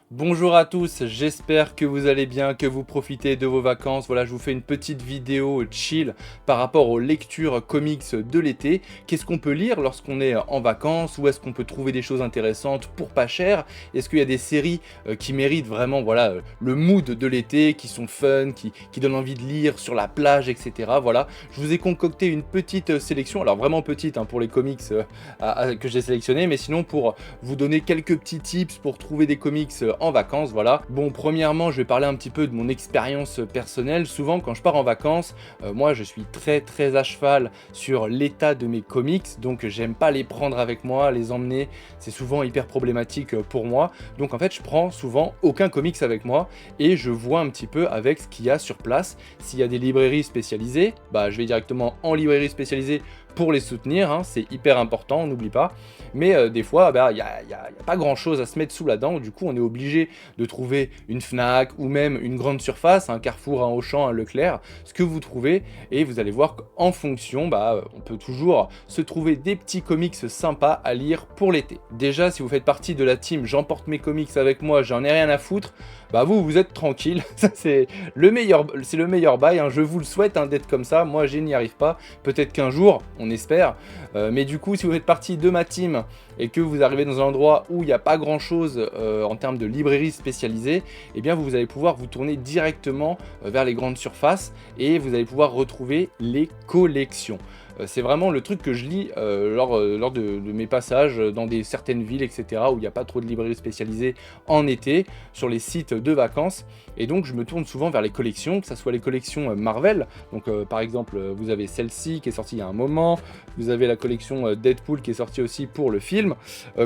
Bonjour à tous, j'espère que vous allez bien, que vous profitez de vos vacances. Voilà, je vous fais une petite vidéo chill par rapport aux lectures comics de l'été. Qu'est-ce qu'on peut lire lorsqu'on est en vacances? Où est-ce qu'on peut trouver des choses intéressantes pour pas cher? Est-ce qu'il y a des séries qui méritent vraiment voilà, le mood de l'été, qui sont fun, qui donnent envie de lire sur la plage, etc. Voilà, je vous ai concocté une petite sélection, alors vraiment petite hein, pour les comics que j'ai sélectionnés, mais sinon pour vous donner quelques petits tips pour trouver des comics en vacances, voilà. Bon, premièrement, je vais parler un petit peu de mon expérience personnelle. Souvent, quand je pars en vacances, moi, je suis très à cheval sur l'état de mes comics, donc j'aime pas les prendre avec moi, les emmener, c'est souvent hyper problématique pour moi. Donc en fait, je prends souvent aucun comics avec moi et je vois un petit peu avec ce qu'il y a sur place. S'il y a des librairies spécialisées, bah, je vais directement en librairie spécialisée pour les soutenir, hein, c'est hyper important, on n'oublie pas. Mais des fois, bah, y a pas grand chose à se mettre sous la dent, du coup on est obligé de trouver une Fnac ou même une grande surface, un Carrefour, un Auchan, un Leclerc, ce que vous trouvez, et vous allez voir qu'en fonction, bah, on peut toujours se trouver des petits comics sympas à lire pour l'été. Déjà, si vous faites partie de la team j'emporte mes comics avec moi, j'en ai rien à foutre, bah vous êtes tranquille, ça c'est le meilleur bail, hein. Je vous le souhaite hein, d'être comme ça, moi je n'y arrive pas, peut-être qu'un jour, on espère, mais du coup si vous faites partie de ma team et que vous arrivez dans un endroit où il n'y a pas grand chose en termes de librairie spécialisée, eh bien vous allez pouvoir vous tourner directement vers les grandes surfaces et vous allez pouvoir retrouver les collections. C'est vraiment le truc que je lis lors de mes passages dans certaines villes, etc., où il n'y a pas trop de librairies spécialisées en été, sur les sites de vacances. Et donc, je me tourne souvent vers les collections, que ce soit les collections Marvel. Donc, par exemple, vous avez celle-ci qui est sortie il y a un moment. Vous avez la collection Deadpool qui est sortie aussi pour le film.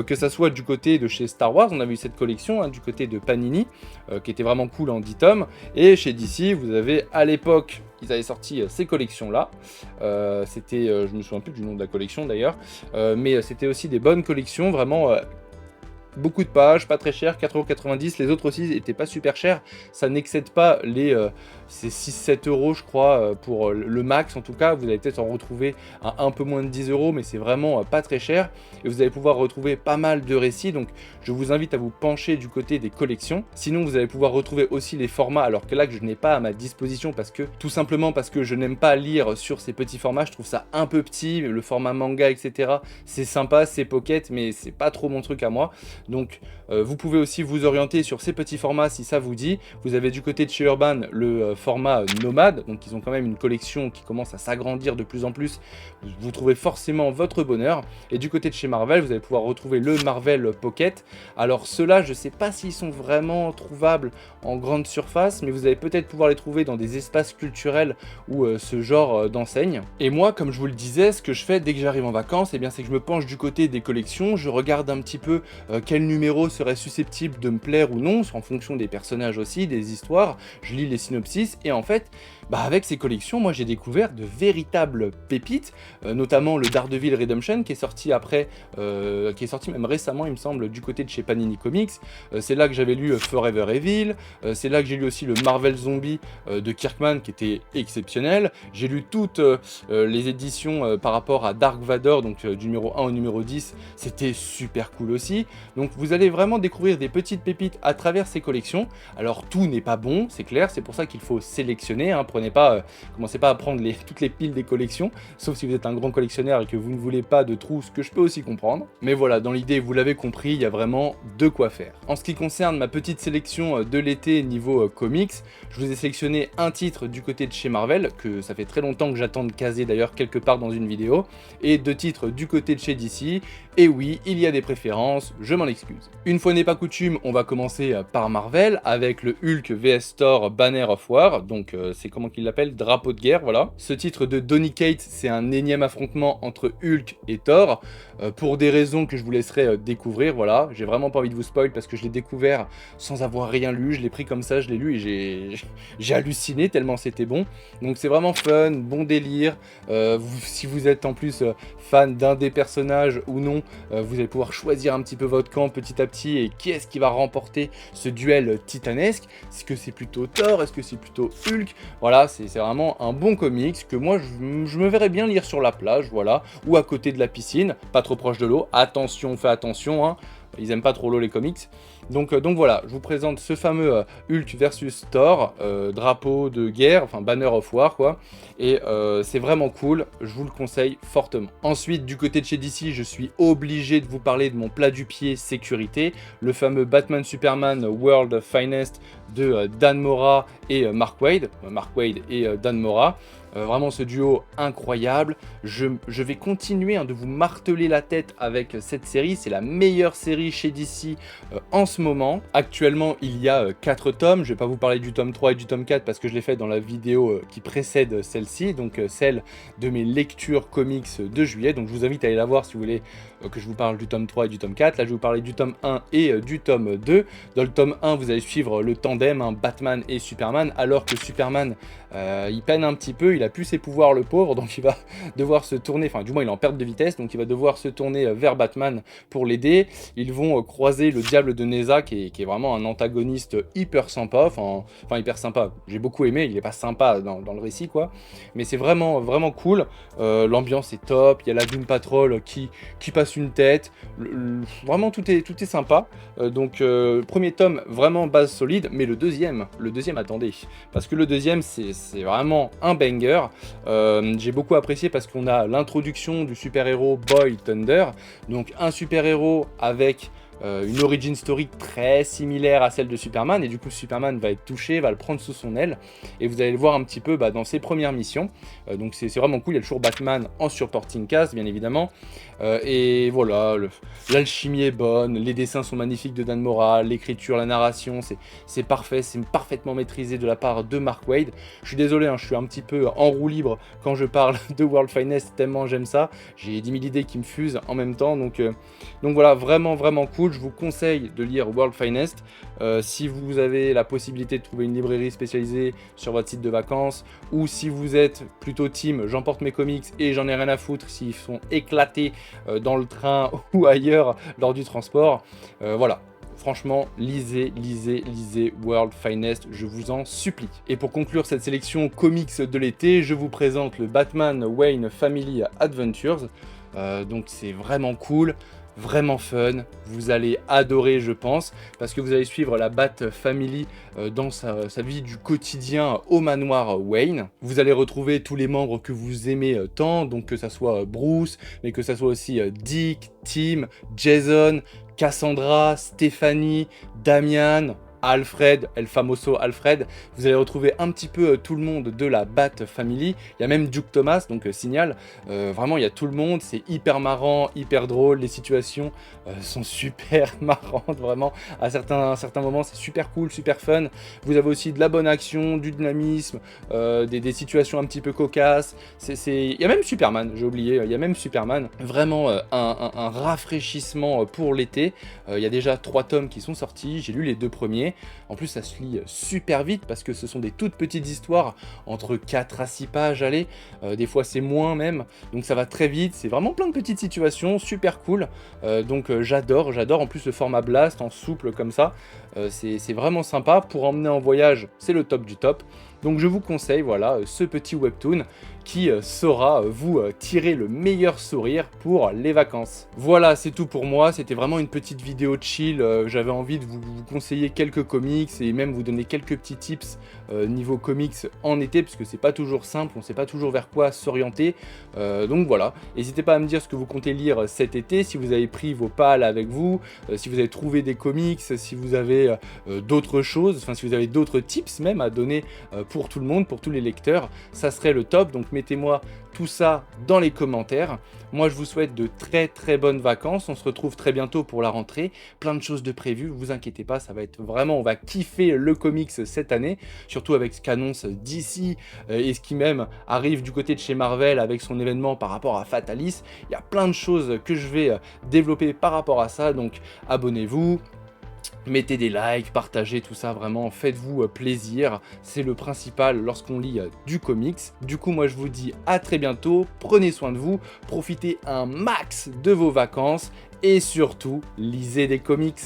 Que ça soit du côté de chez Star Wars, on avait eu cette collection, hein, du côté de Panini, qui était vraiment cool en 10 tomes. Et chez DC, vous avez à l'époque... Ils avaient sorti ces collections-là. C'était, je me souviens plus du nom de la collection d'ailleurs, mais c'était aussi des bonnes collections, vraiment beaucoup de pages, pas très cher, 4,90 €. Les autres aussi étaient pas super chers. Ça n'excède pas les c'est 6-7 € je crois pour le max. En tout cas, vous allez peut-être en retrouver à un peu moins de 10 €, mais c'est vraiment pas très cher. Et vous allez pouvoir retrouver pas mal de récits. Donc, je vous invite à vous pencher du côté des collections. Sinon, vous allez pouvoir retrouver aussi les formats, alors que là, que je n'ai pas à ma disposition parce que, tout simplement parce que je n'aime pas lire sur ces petits formats. Je trouve ça un peu petit. Le format manga, etc. C'est sympa, c'est pocket, mais c'est pas trop mon truc à moi. Donc vous pouvez aussi vous orienter sur ces petits formats si ça vous dit. Vous avez du côté de chez Urban le format Nomade, donc ils ont quand même une collection qui commence à s'agrandir de plus en plus. Vous trouvez forcément votre bonheur. Et du côté de chez Marvel, vous allez pouvoir retrouver le Marvel Pocket. Alors ceux-là, je ne sais pas s'ils sont vraiment trouvables en grande surface, mais vous allez peut-être pouvoir les trouver dans des espaces culturels ou ce genre d'enseigne. Et moi, comme je vous le disais, ce que je fais dès que j'arrive en vacances, eh bien, c'est que je me penche du côté des collections, je regarde un petit peu quel numéro serait susceptible de me plaire ou non, en fonction des personnages aussi, des histoires, je lis les synopsis, et en fait, bah avec ces collections, moi j'ai découvert de véritables pépites, notamment le Daredevil Redemption, qui est sorti après, qui est sorti même récemment, il me semble, du côté de chez Panini Comics. C'est là que j'avais lu Forever Evil, c'est là que j'ai lu aussi le Marvel Zombie de Kirkman, qui était exceptionnel. J'ai lu toutes les éditions par rapport à Dark Vador, donc du numéro 1 au numéro 10, c'était super cool aussi. Donc vous allez vraiment découvrir des petites pépites à travers ces collections. Alors tout n'est pas bon, c'est clair, c'est pour ça qu'il faut sélectionner, hein. Prenez pas, commencez pas à prendre toutes les piles des collections, sauf si vous êtes un grand collectionneur et que vous ne voulez pas de trous, ce que je peux aussi comprendre. Mais voilà, dans l'idée, vous l'avez compris, il y a vraiment de quoi faire. En ce qui concerne ma petite sélection de l'été niveau comics, je vous ai sélectionné un titre du côté de chez Marvel, que ça fait très longtemps que j'attends de caser d'ailleurs quelque part dans une vidéo, et 2 titres du côté de chez DC, et oui, il y a des préférences, je m'en excuse. Une fois n'est pas coutume, on va commencer par Marvel, avec le Hulk vs Thor Banner of War, donc c'est comment qu'il l'appelle, drapeau de guerre, voilà. Ce titre de Donny Cates, c'est un énième affrontement entre Hulk et Thor, pour des raisons que je vous laisserai découvrir, voilà. J'ai vraiment pas envie de vous spoil parce que je l'ai découvert sans avoir rien lu, je l'ai pris comme ça, je l'ai lu et j'ai halluciné tellement c'était bon. Donc c'est vraiment fun, bon délire, si vous êtes en plus fan d'un des personnages ou non, vous allez pouvoir choisir un petit peu votre camp petit à petit et qui est-ce qui va remporter ce duel titanesque. Est-ce que c'est plutôt Thor? Est-ce que c'est plutôt Hulk? Voilà, c'est vraiment un bon comics que moi je me verrais bien lire sur la plage, voilà, ou à côté de la piscine, pas trop proche de l'eau. Attention, fais attention, hein. Ils aiment pas trop l'eau les comics. Donc voilà, je vous présente ce fameux Hulk versus Thor, drapeau de guerre, enfin banner of war quoi, et c'est vraiment cool, je vous le conseille fortement. Ensuite, du côté de chez DC, je suis obligé de vous parler de mon plat du pied sécurité, le fameux Batman Superman World Finest de Dan Mora et Mark Waid et Dan Mora. Vraiment ce duo incroyable, je vais continuer de vous marteler la tête avec cette série, c'est la meilleure série chez DC en ce moment. Actuellement il y a 4 tomes, je vais pas vous parler du tome 3 et du tome 4 parce que je l'ai fait dans la vidéo qui précède celle-ci, donc celle de mes lectures comics de juillet, donc je vous invite à aller la voir si vous voulez que je vous parle du tome 3 et du tome 4. Là je vais vous parler du tome 1 et du tome 2. Dans le tome 1 vous allez suivre le tandem Batman et Superman, alors que Superman il peine un petit peu, il a plus ses pouvoirs le pauvre, donc il va devoir se tourner, enfin du moins il est en perte de vitesse, donc il va devoir se tourner vers Batman pour l'aider. Ils vont croiser le Diable de Neza qui est vraiment un antagoniste hyper sympa, enfin hyper sympa, j'ai beaucoup aimé, il est pas sympa dans le récit quoi, mais c'est vraiment cool, l'ambiance est top, il y a la Doom Patrol qui passe une tête, vraiment tout est sympa, donc premier tome vraiment base solide, mais le deuxième attendez, parce que le deuxième c'est vraiment un banger. J'ai beaucoup apprécié parce qu'on a l'introduction du super-héros Boy Thunder, donc un super-héros avec une origin story très similaire à celle de Superman, et du coup Superman va être touché, va le prendre sous son aile, et vous allez le voir un petit peu dans ses premières missions, donc c'est vraiment cool. Il y a toujours Batman en supporting cast bien évidemment, et voilà, l'alchimie est bonne, les dessins sont magnifiques de Dan Mora, l'écriture, la narration, c'est parfait, c'est parfaitement maîtrisé de la part de Mark Waid. Je suis désolé, je suis un petit peu en roue libre quand je parle de World Finest, tellement j'aime ça, j'ai 10 000 idées qui me fusent en même temps, donc voilà, vraiment cool. Je vous conseille de lire World Finest. Si vous avez la possibilité de trouver une librairie spécialisée sur votre site de vacances, ou si vous êtes plutôt team j'emporte mes comics et j'en ai rien à foutre s'ils sont éclatés dans le train ou ailleurs lors du transport, voilà. Franchement, lisez World Finest, je vous en supplie. Et pour conclure cette sélection comics de l'été, je vous présente le Batman Wayne Family Adventures. Donc c'est vraiment cool, vraiment fun, vous allez adorer je pense, parce que vous allez suivre la Bat Family dans sa vie du quotidien au manoir Wayne. Vous allez retrouver tous les membres que vous aimez tant, donc que ça soit Bruce, mais que ça soit aussi Dick, Tim, Jason, Cassandra, Stephanie, Damian, Alfred, El Famoso Alfred. Vous allez retrouver un petit peu tout le monde de la Bat Family. Il y a même Duke Thomas, donc Signal. Vraiment, il y a tout le monde. C'est hyper marrant, hyper drôle. Les situations sont super marrantes, vraiment. À certains moments, c'est super cool, super fun. Vous avez aussi de la bonne action, du dynamisme, des situations un petit peu cocasses. Il y a même Superman, j'ai oublié. Il y a même Superman. Vraiment un rafraîchissement pour l'été. Il y a déjà 3 tomes qui sont sortis. J'ai lu les 2 premiers. En plus ça se lit super vite parce que ce sont des toutes petites histoires entre 4 à 6 pages, allez, des fois c'est moins même, donc ça va très vite, c'est vraiment plein de petites situations, super cool, donc j'adore, en plus le format blast en souple comme ça, c'est vraiment sympa, pour emmener en voyage c'est le top du top. Donc je vous conseille, voilà, ce petit webtoon qui saura vous tirer le meilleur sourire pour les vacances. Voilà, c'est tout pour moi, c'était vraiment une petite vidéo chill, j'avais envie de vous conseiller quelques comics et même vous donner quelques petits tips niveau comics en été, parce que c'est pas toujours simple, on sait pas toujours vers quoi s'orienter, donc voilà, n'hésitez pas à me dire ce que vous comptez lire cet été, si vous avez pris vos pales avec vous, si vous avez trouvé des comics, si vous avez d'autres choses, enfin si vous avez d'autres tips même à donner pour tout le monde, pour tous les lecteurs, ça serait le top. Donc mettez-moi tout ça dans les commentaires. Moi je vous souhaite de très bonnes vacances, on se retrouve très bientôt pour la rentrée, plein de choses de prévues, vous inquiétez pas, ça va être vraiment, on va kiffer le comics cette année, surtout avec ce qu'annonce DC et ce qui même arrive du côté de chez Marvel avec son événement par rapport à Fatalis. Il y a plein de choses que je vais développer par rapport à ça, donc abonnez-vous, mettez des likes, partagez tout ça, vraiment faites-vous plaisir, c'est le principal lorsqu'on lit du comics. Du coup moi je vous dis à très bientôt, prenez soin de vous, profitez un max de vos vacances et surtout lisez des comics.